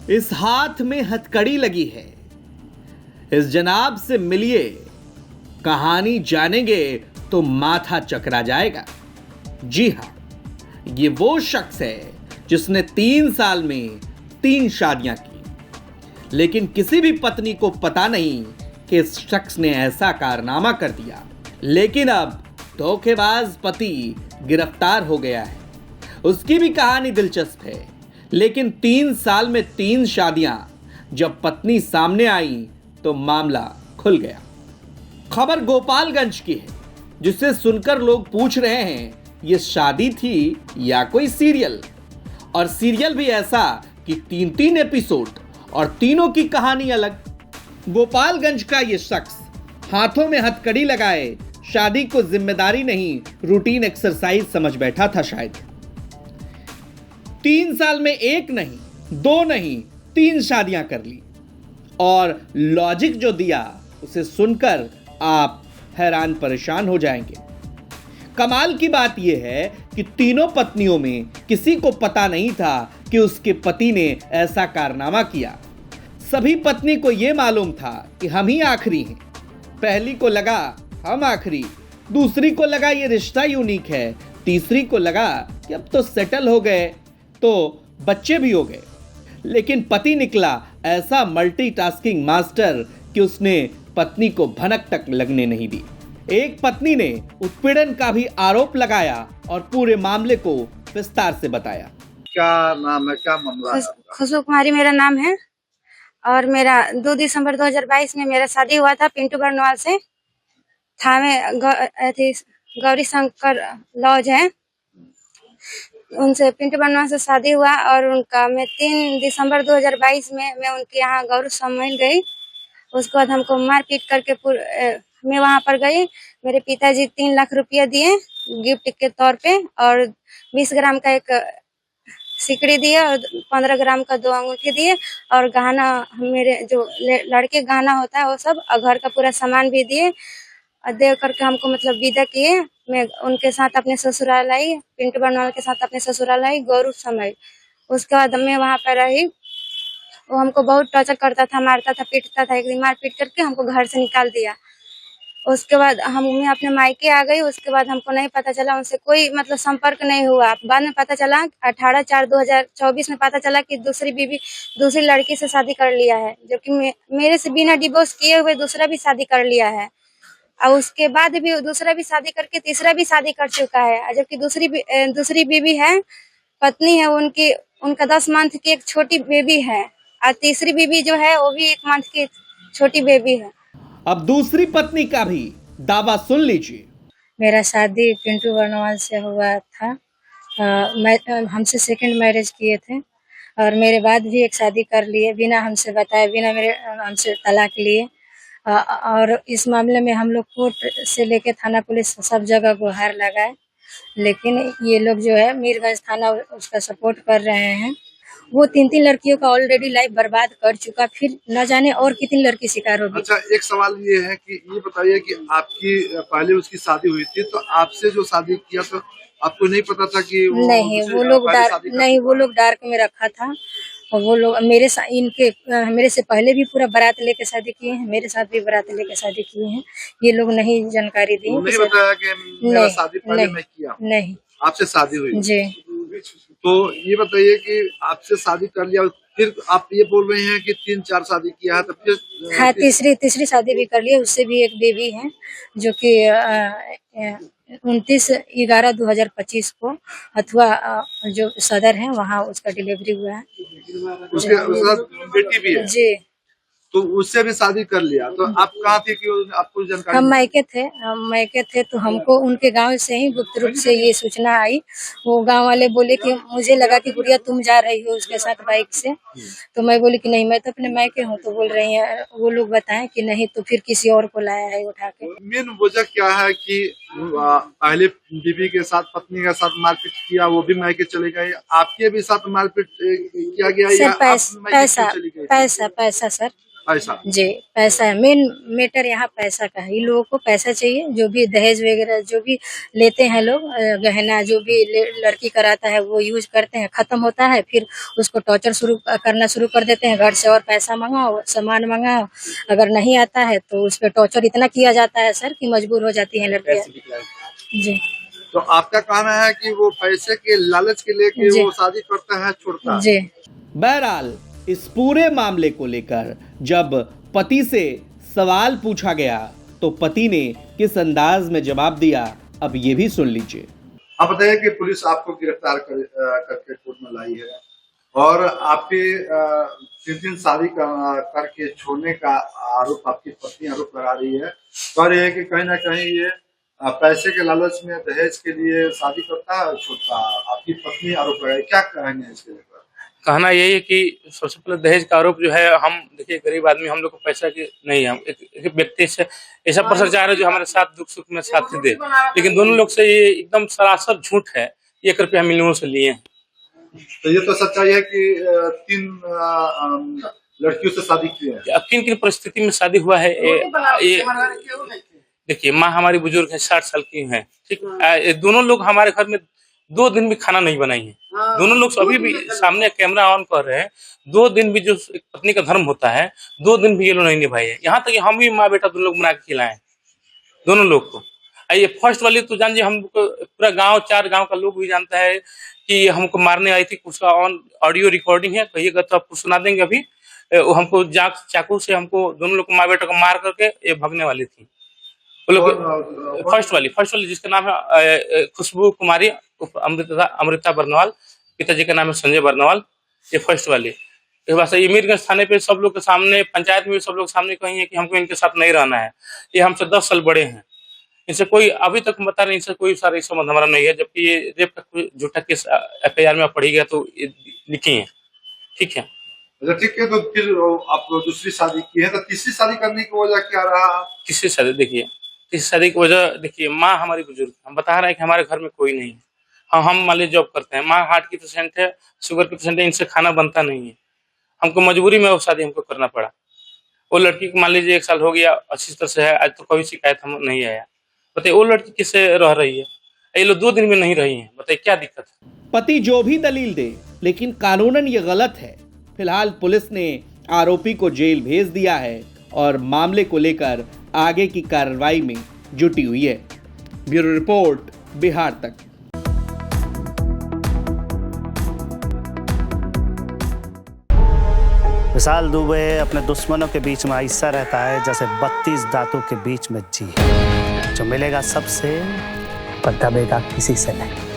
इस हाथ में हथकड़ी लगी है, इस जनाब से मिलिए, कहानी जानेंगे तो माथा चकरा जाएगा। जी हां, ये वो शख्स है जिसने 3 साल में 3 शादियां की, लेकिन किसी भी पत्नी को पता नहीं कि इस शख्स ने ऐसा कारनामा कर दिया। लेकिन अब धोखेबाज पति गिरफ्तार हो गया है। उसकी भी कहानी दिलचस्प है, लेकिन 3 साल में 3 शादियां जब पत्नी सामने आई तो मामला खुल गया। खबर गोपालगंज की है, जिसे सुनकर लोग पूछ रहे हैं ये शादी थी या कोई सीरियल, और सीरियल भी ऐसा कि 3-3 एपिसोड और तीनों की कहानी अलग। गोपालगंज का ये शख्स हाथों में हथकड़ी लगाए शादी को जिम्मेदारी नहीं, रूटीन एक्सरसाइज समझ बैठा था शायद। 3 साल में 1 नहीं, 2 नहीं, 3 शादियां कर ली, और लॉजिक जो दिया उसे सुनकर आप हैरान परेशान हो जाएंगे। कमाल की बात यह है कि तीनों पत्नियों में किसी को पता नहीं था कि उसके पति ने ऐसा कारनामा किया। सभी पत्नी को यह मालूम था कि हम ही आखिरी हैं। पहली को लगा हम आखिरी, दूसरी को लगा ये रिश्ता यूनिक है, तीसरी को लगा कि अब तो सेटल हो गए, तो बच्चे भी हो गए। लेकिन पति निकला ऐसा मल्टीटास्किंग मास्टर कि उसने पत्नी को भनक तक लगने नहीं दी। एक पत्नी ने उत्पीड़न का भी आरोप लगाया और पूरे मामले को विस्तार से बताया। क्या नाम है, क्या मामला है? खुशबू कुमारी मेरा नाम है, और मेरा 2 दिसंबर 2022 में मेरा शादी हुआ था पिंटू बर्नवाल से। थाने गौरी शंकर लॉज है, उनसे पिंटू बर्नवाल से शादी हुआ। और उनका मैं 3 दिसंबर 2022 में मैं उनके यहाँ गौरव सम्मेलन गई। उसके बाद हमको मारपीट करके मैं वहाँ पर गई। मेरे पिताजी 3 लाख रुपया दिए गिफ्ट के तौर पे, और 20 ग्राम का एक सिकड़ी दिए और 15 ग्राम का 2 अंगूठी दिए, और गहना, मेरे जो लड़के गहना होता है वो सब, और घर का पूरा सामान भी दिए। और दे करके हमको मतलब विदा किए। मैं उनके साथ अपने ससुराल आई, पिंटू बर्नवाल के साथ अपने ससुराल आई गौरव समय। उसके बाद मैं वहाँ पर रही। वो हमको बहुत टॉर्चर करता था, मारता था, पीटता था। एक दिन मार पीट करके हमको घर से निकाल दिया। उसके बाद मैं अपने मायके आ गई। उसके बाद हमको नहीं पता चला, उनसे कोई मतलब संपर्क नहीं हुआ। बाद में पता चला 18/4/2024 में पता चला कि दूसरी लड़की से शादी कर लिया है, जबकि मेरे से बिना डिवोर्स किए हुए दूसरा भी शादी कर लिया है। और उसके बाद भी दूसरा भी शादी करके तीसरा भी शादी कर चुका है, जबकि दूसरी बीवी है, पत्नी है उनका 10 मंथ की एक छोटी बेबी है, और तीसरी बीवी जो है वो भी 1 मंथ की छोटी बेबी है। अब दूसरी पत्नी का भी दावा सुन लीजिए। मेरा शादी पिंटू बर्नवाल से हुआ था। हमसे सेकंड मैरिज किए थे, और मेरे बाद भी एक शादी कर लिए बिना हमसे बताए, बिना हमसे तलाक लिए। और इस मामले में हम लोग कोर्ट से लेके थाना पुलिस सब जगह गुहार लगाए, लेकिन ये लोग जो है मीरगंज थाना उसका सपोर्ट कर रहे हैं। वो 3 लड़कियों का ऑलरेडी लाइफ बर्बाद कर चुका, फिर न जाने और कितनी लड़की शिकार होगी। अच्छा, एक सवाल ये है कि ये बताइए कि आपकी पहले उसकी शादी हुई थी, तो आपसे जो शादी किया तो आपको नहीं पता था कि वो लोग डार्क में रखा था। और वो लोग मेरे से पहले भी पूरा बारात लेके शादी किए हैं, मेरे साथ भी बारात लेके शादी किए हैं। ये लोग नहीं जानकारी दी, नहीं बताया कि मेरा शादी पहले मैं किया, नहीं, आपसे शादी हुई जी। तो ये बताइए कि आपसे शादी कर लिया, फिर आप ये बोल रहे हैं कि 3-4 शादी किया है, तो फिर हाँ, तीसरी शादी भी कर ली। उससे भी एक बेबी है, जो कि 29/11/2025 को अथवा जो सदर है वहाँ उसका डिलीवरी हुआ है। उसके साथ बेटी भी है जी। तो उससे भी शादी कर लिया। तो आप कहाँ थे कि आपको जानकारी? हम मायके थे तो हमको उनके गांव से ही गुप्त रूप से ये सूचना आई। वो गांव वाले बोले कि मुझे लगा कि गुड़िया तुम जा रही हो उसके साथ बाइक से, तो मैं बोली कि नहीं, मैं तो अपने मायके हूँ। तो बोल रही है, वो लोग बताएं कि नहीं, तो फिर किसी और को लाया है उठा के। मेन वजह क्या है कि पहले बीवी के साथ, पत्नी के साथ मारपीट किया, वो भी मायके चले गए, आपके भी साथ मारपीट किया गया? सर पैसा सर, पैसा। जी पैसा है, मेन मैटर यहाँ पैसा का है। इन लोगों को पैसा चाहिए, जो भी दहेज वगैरह जो भी लेते हैं लोग, गहना जो भी लड़की कराता है वो यूज करते हैं, खत्म होता है फिर उसको टॉर्चर करना शुरू कर देते हैं। घर से और पैसा मंगाओ, सामान मंगाओ, अगर नहीं आता है तो उस पर टॉर्चर इतना किया जाता है सर कि मजबूर हो जाती है लड़कियाँ। जी तो आपका कहना है कि वो पैसे के लालच के लेके वो शादी करता है, छोड़ता है। जी बहरहाल इस पूरे मामले को लेकर जब पति से सवाल पूछा गया तो पति ने किस अंदाज में जवाब दिया, अब ये भी सुन लीजिए। आप बताइए कि पुलिस आपको गिरफ्तार करके कोर्ट में लाई है और आपके 3 शादी करके छोड़ने का आरोप आपकी पत्नी आरोप लगा रही है। कह रही है कि कहीं ना कहीं ये पैसे के लालच में दहेज के लिए शादी करता है, छोड़ता है। आपकी पत्नी आरोप लगाई, क्या कहेंगे इसके लेकर? कहना यही है कि सबसे पहले दहेज का आरोप जो है, हम देखिए गरीब आदमी, हम लोग को पैसा की नहीं है। हम एक व्यक्ति से ऐसा पर्सन चाह रहे जो हमारे साथ दुख सुख में साथ दे, लेकिन दोनों लोग से ये एकदम सरासर झूठ है। 1 रुपया मिलियों से लिए हैं। तो ये तो सच्चाई है कि 3 लड़कियों से शादी की है। अब किन किन परिस्थिति में शादी हुआ है ये देखिए। माँ हमारी बुजुर्ग है, 60 साल की है, ठीक। दोनों लोग हमारे घर में 2 दिन भी खाना नहीं बनाई है। दोनों लोग अभी भी सामने कैमरा ऑन कर रहे हैं। 2 दिन भी जो पत्नी का धर्म होता है, 2 दिन भी ये लोग नहीं निभाए है। यहाँ तक कि हम भी माँ बेटा दोनों लोग बना के खिलाए दोनों लोग को। ये फर्स्ट वाली तो जान जी, हमको पूरा गांव 4 गांव का लोग भी जानता है कि हमको मारने आई थी। उसका ऑडियो रिकॉर्डिंग है, कहिएगा तो आपको सुना देंगे। अभी वो हमको चाकू से हमको दोनों लोग को माँ बेटा को मार करके ये भगने वाली थी वो लोग। फर्स्ट वाली जिसका नाम है खुशबू कुमारी अमृता बर्नवाल, पिताजी का नाम है संजय बर्नवाल। ये फर्स्ट वाली ये मीरगंज थाने पे सब लोग के सामने, पंचायत में भी सब लोग सामने कही है कि हमको इनके साथ नहीं रहना है। ये हमसे 10 साल बड़े हैं। इनसे कोई अभी तक बता रहे, इनसे कोई सारा संबंध हमारा नहीं है। जबकि ये रेप का कोई झूठा केस FIR में पढ़ी गया तो लिखी है, ठीक है। अच्छा ठीक है, तो फिर आप दूसरी शादी की है, तो तीसरी शादी करने की वजह क्या रहा? तीसरी शादी देखिए, तीसरी शादी की वजह देखिए, माँ हमारी बुजुर्ग, हम बता रहे हैं कि हमारे घर में कोई नहीं है। हम मान लीजिए जॉब करते हैं, माँ हार्ट की पेशेंट है, शुगर की पेशेंट है, इनसे खाना बनता नहीं है। हमको मजबूरी में वो शादी हमको करना पड़ा। वो लड़की को मान लीजिए 1 साल हो गया, अच्छी तरह से है, आज तो कोई शिकायत हम नहीं आया। बताइए वो लड़की किससे रह रही है? ये लोग 2 दिन में नहीं रही है, बताइए क्या दिक्कत है? पति जो भी दलील दे, लेकिन कानूनन ये गलत है। फिलहाल पुलिस ने आरोपी को जेल भेज दिया है और मामले को लेकर आगे की कार्रवाई में जुटी हुई है। ब्यूरो रिपोर्ट, बिहार तक। विशाल दुबे अपने दुश्मनों के बीच में ऐसा रहता है जैसे 32 दांतों के बीच में जी। जो मिलेगा सबसे पर दबेगा किसी से नहीं।